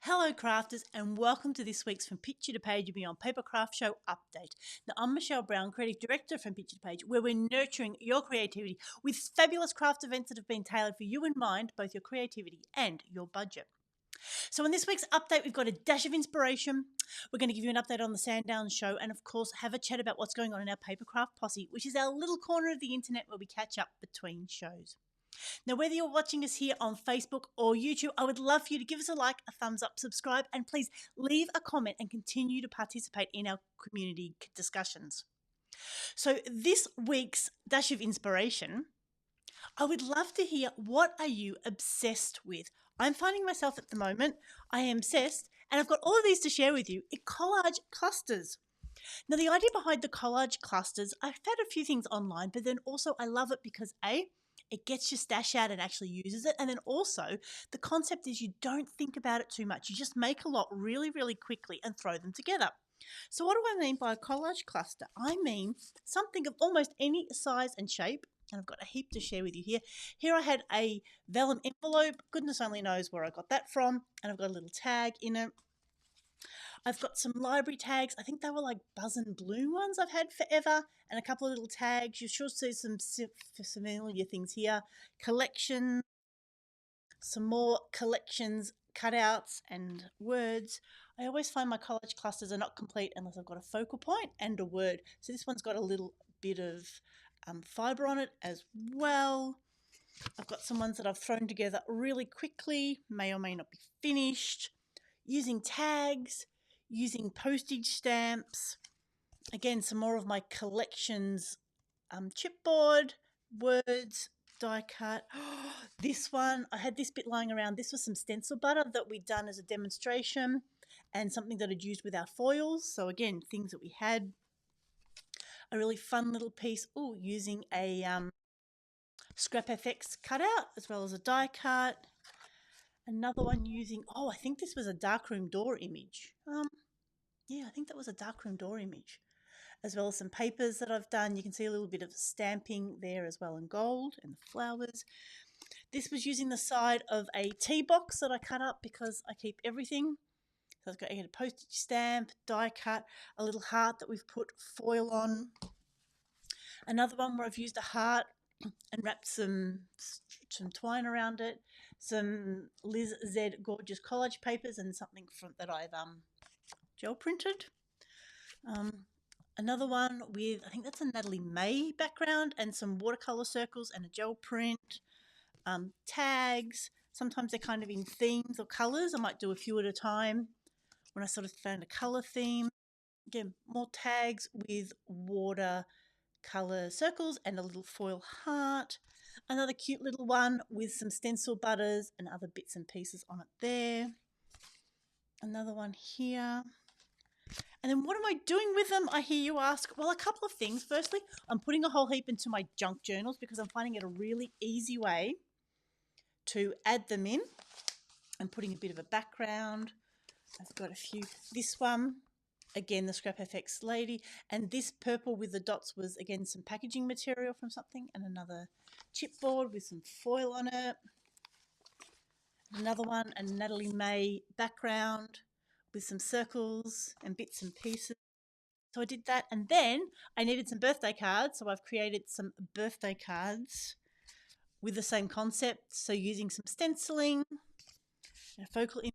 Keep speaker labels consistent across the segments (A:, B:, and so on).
A: Hello crafters and welcome to this week's From Picture to Page and Beyond Papercraft Show update. Now I'm Michelle Brown, Creative Director from Picture to Page, where we're nurturing your creativity with fabulous craft events that have been tailored for you in mind, both your creativity and your budget. So in this week's update, we've got a dash of inspiration. We're going to give you an update on the SANDOWN show and of course have a chat about what's going on in our Papercraft Posse, which is our little corner of the internet where we catch up between shows. Now, whether you're watching us here on Facebook or YouTube, I would love for you to give us a like, a thumbs up, subscribe, and please leave a comment and continue to participate in our community discussions. So this week's dash of inspiration, I would love to hear, what are you obsessed with? I'm finding myself at the moment, I am obsessed, and I've got all of these to share with you, collage clusters. Now, the idea behind the collage clusters, I've had a few things online, but then also I love it because it gets your stash out and actually uses it. And then also the concept is you don't think about it too much. You just make a lot really, really quickly and throw them together. So what do I mean by a collage cluster? I mean something of almost any size and shape. And I've got a heap to share with you here. Here I had a vellum envelope. Goodness only knows where I got that from. And I've got a little tag in it. I've got some library tags. I think they were like Buzz and Bloom ones I've had forever, and a couple of little tags. You should see some familiar things here. Collection, some more collections, cutouts and words. I always find my collage clusters are not complete unless I've got a focal point and a word. So this one's got a little bit of fibre on it as well. I've got some ones that I've thrown together really quickly, may or may not be finished, using tags, using postage stamps. Again, some more of my collections, chipboard, words, die cut. This one, I had this bit lying around. This was some stencil butter that we'd done as a demonstration and something that I'd used with our foils. So again, things that we had. A really fun little piece, using a Scrap FX cutout as well as a die cut. Another one using, I think this was a darkroom door image. Yeah, I think that was a darkroom door image, as well as some papers that I've done. You can see a little bit of stamping there as well in gold and the flowers. This was using the side of a tea box that I cut up because I keep everything. So I've got a postage stamp, die cut, a little heart that we've put foil on. Another one where I've used a heart and wrapped some twine around it. Some Liz Z gorgeous collage papers and something that I've gel printed. Another one with, I think that's a Natalie May background and some watercolor circles and a gel print. Tags, sometimes they're kind of in themes or colors. I might do a few at a time when I sort of found a color theme. Again, more tags with watercolor circles and a little foil heart. Another cute little one with some stencil butters and other bits and pieces on it there. Another one here. And then what am I doing with them, I hear you ask? Well, a couple of things. Firstly, I'm putting a whole heap into my junk journals because I'm finding it a really easy way to add them in. I'm putting a bit of a background. I've got a few. This one, again, the Scrap FX lady. And this purple with the dots was, again, some packaging material from something. And another chipboard with some foil on it. Another one, a Natalie May background with some circles and bits and pieces. So I did that, and then I needed some birthday cards, so I've created some birthday cards with the same concept. So using some stenciling and a focal image.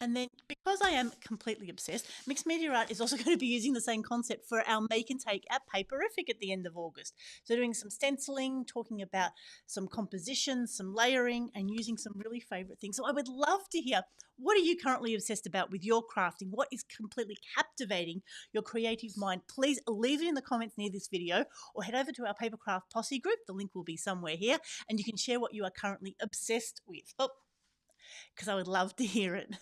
A: And then because I am completely obsessed, Mixed Media Art is also going to be using the same concept for our Make and Take at Paperific at the end of August. So doing some stenciling, talking about some composition, some layering, and using some really favourite things. So I would love to hear, what are you currently obsessed about with your crafting? What is completely captivating your creative mind? Please leave it in the comments near this video or head over to our Papercraft Posse group. The link will be somewhere here, and you can share what you are currently obsessed with. Because I would love to hear it.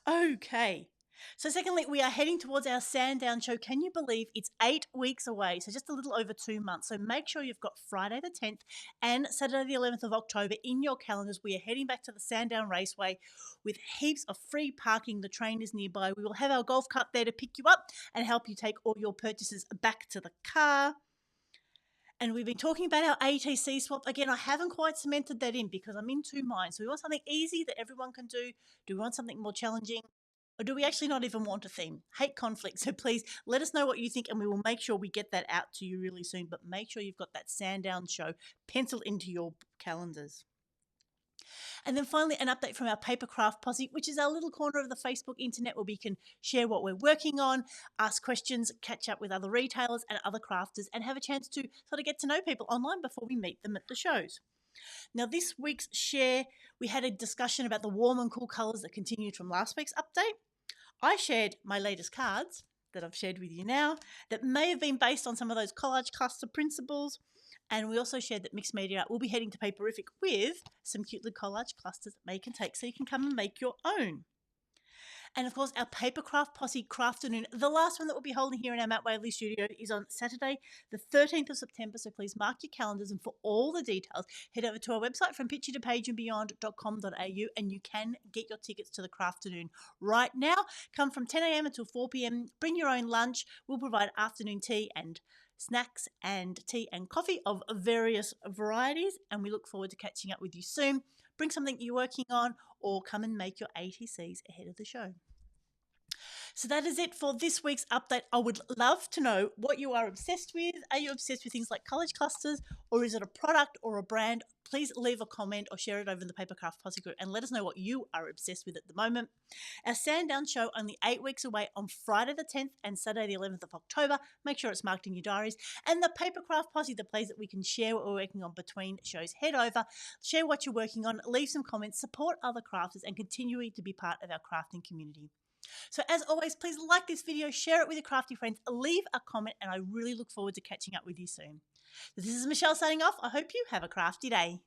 A: Okay, so secondly, we are heading towards our SANDOWN show. Can you believe it's 8 weeks away? So just a little over 2 months. So make sure you've got Friday the 10th and Saturday the 11th of October in your calendars. We are heading back to the SANDOWN Raceway with heaps of free parking. The train is nearby. We will have our golf cart there to pick you up and help you take all your purchases back to the car. And we've been talking about our ATC swap. Again, I haven't quite cemented that in because I'm in two minds. So we want something easy that everyone can do. Do we want something more challenging? Or do we actually not even want a theme? Hate conflict. So please let us know what you think and we will make sure we get that out to you really soon. But make sure you've got that SANDOWN show penciled into your calendars. And then finally, an update from our Papercraft Posse, which is our little corner of the Facebook internet where we can share what we're working on, ask questions, catch up with other retailers and other crafters, and have a chance to sort of get to know people online before we meet them at the shows. Now, this week's share, we had a discussion about the warm and cool colours that continued from last week's update. I shared my latest cards that I've shared with you now that may have been based on some of those collage cluster principles. And we also shared that Mixed Media Art will be heading to Paperific with some cute little collage clusters that they can take so you can come and make your own. And of course, our Papercraft Posse Crafternoon, the last one that we'll be holding here in our Matt Waverley studio, is on Saturday, the 13th of September. So please mark your calendars. And for all the details, head over to our website from picture2pageandbeyond.com.au and you can get your tickets to the Crafternoon right now. Come from 10 a.m. until 4 p.m. Bring your own lunch. We'll provide afternoon tea and snacks and tea and coffee of various varieties. And we look forward to catching up with you soon. Bring something you're working on or come and make your ATCs ahead of the show. So that is it for this week's update. I would love to know what you are obsessed with. Are you obsessed with things like college clusters, or is it a product or a brand? Please leave a comment or share it over in the Papercraft Posse group and let us know what you are obsessed with at the moment. Our SANDOWN show only 8 weeks away on Friday the 10th and Saturday the 11th of October. Make sure it's marked in your diaries. And the Papercraft Posse, the place that we can share what we're working on between shows. Head over, share what you're working on, leave some comments, support other crafters and continue to be part of our crafting community. So as always, please like this video, share it with your crafty friends, leave a comment, and I really look forward to catching up with you soon. This is Michelle signing off. I hope you have a crafty day.